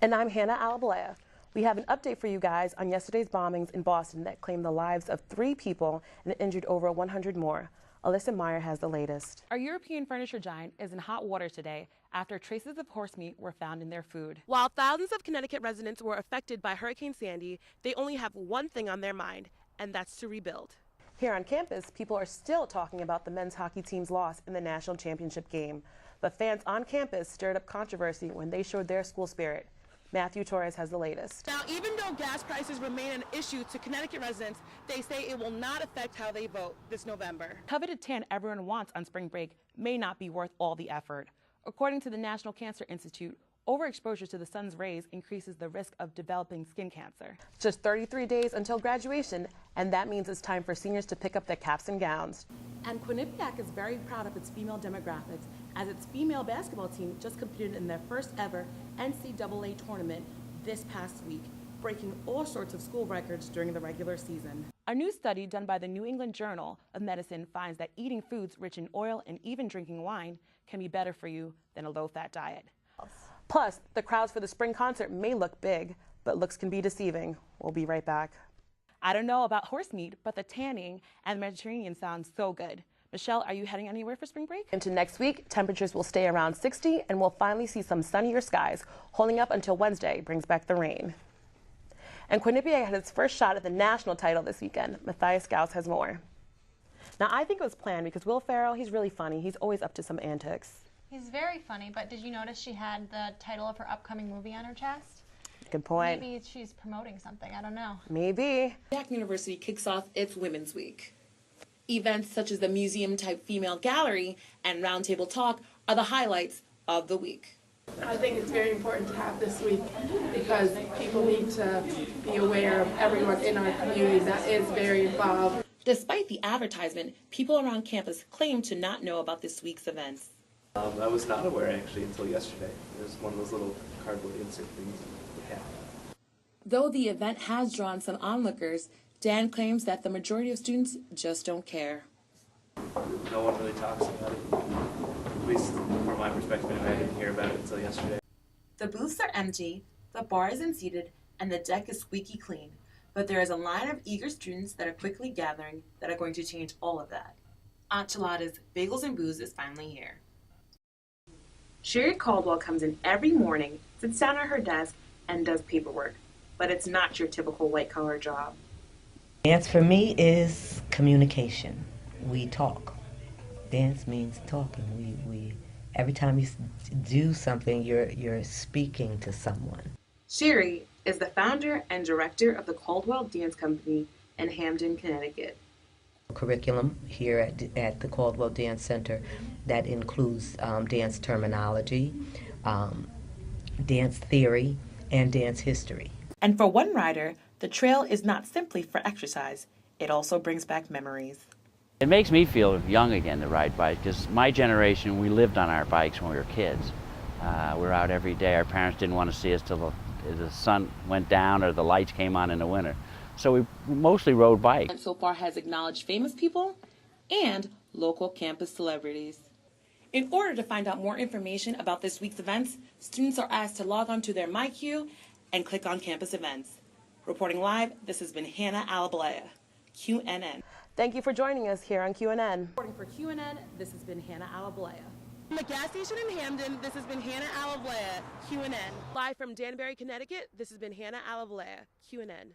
And I'm Hannah Alabalea. We have an update for you guys on yesterday's bombings in Boston that claimed the lives of 3 people and injured over 100 more. Alyssa Meyer has the latest. Our European furniture giant is in hot water today after traces of horse meat were found in their food. While thousands of Connecticut residents were affected by Hurricane Sandy, they only have one thing on their mind, and that's to rebuild. Here on campus, people are still talking about the men's hockey team's loss in the national championship game. But fans on campus stirred up controversy when they showed their school spirit. Matthew Torres has the latest. Now, even though gas prices remain an issue to Connecticut residents, they say it will not affect how they vote this November. Coveted tan everyone wants on spring break may not be worth all the effort. According to the National Cancer Institute, overexposure to the sun's rays increases the risk of developing skin cancer. Just 33 days until graduation, and that means it's time for seniors to pick up their caps and gowns. And Quinnipiac is very proud of its female demographics, as its female basketball team just competed in their first ever NCAA tournament this past week, breaking all sorts of school records during the regular season. A new study done by the New England Journal of Medicine finds that eating foods rich in oil and even drinking wine can be better for you than a low-fat diet. Plus, the crowds for the spring concert may look big, but looks can be deceiving. We'll be right back. I don't know about horse meat, but the tanning and the Mediterranean sounds so good. Michelle, are you heading anywhere for spring break? Into next week, temperatures will stay around 60, and we'll finally see some sunnier skies. Holding up until Wednesday brings back the rain. And Quinnipiac had its first shot at the national title this weekend. Matthias Gauss has more. Now, I think it was planned because Will Ferrell, he's really funny. He's always up to some antics. He's very funny, but did you notice she had the title of her upcoming movie on her chest? Good point. Maybe she's promoting something, I don't know. Maybe. Quinnipiac University kicks off its Women's Week. Events such as the museum-type female gallery and roundtable talk are the highlights of the week. I think it's very important to have this week because people need to be aware of everyone in our community that is very involved. Despite the advertisement, people around campus claim to not know about this week's events. I was not aware actually until yesterday. It was one of those little cardboard insert things we have. Though the event has drawn some onlookers, Dan claims that the majority of students just don't care. No one really talks about it. At least from my perspective, I didn't hear about it until yesterday. The booths are empty, the bar is unseated, and the deck is squeaky clean. But there is a line of eager students that are quickly gathering that are going to change all of that. Aunt Chelada's Bagels and Booze is finally here. Sherry Caldwell comes in every morning, sits down at her desk, and does paperwork. But it's not your typical white-collar job. Dance for me is communication. We talk. Dance means talking. We every time you do something, you're speaking to someone. Sherry is the founder and director of the Caldwell Dance Company in Hamden, Connecticut. Curriculum here at the Caldwell Dance Center that includes dance terminology, dance theory, and dance history. And for one rider, the trail is not simply for exercise. It also brings back memories. It makes me feel young again to ride bikes because my generation, we lived on our bikes when we were kids. We were out every day. Our parents didn't want to see us till the sun went down or the lights came on in the winter. So we mostly rode bikes. And so far has acknowledged famous people and local campus celebrities. In order to find out more information about this week's events, students are asked to log on to their MyQ and click on campus events. Reporting live, this has been Hannah Alabalea, QNN. Thank you for joining us here on QNN. Reporting for QNN, this has been Hannah Alabalea. From the gas station in Hamden, this has been Hannah Alabalea, QNN. Live from Danbury, Connecticut, this has been Hannah Alabalea, QNN.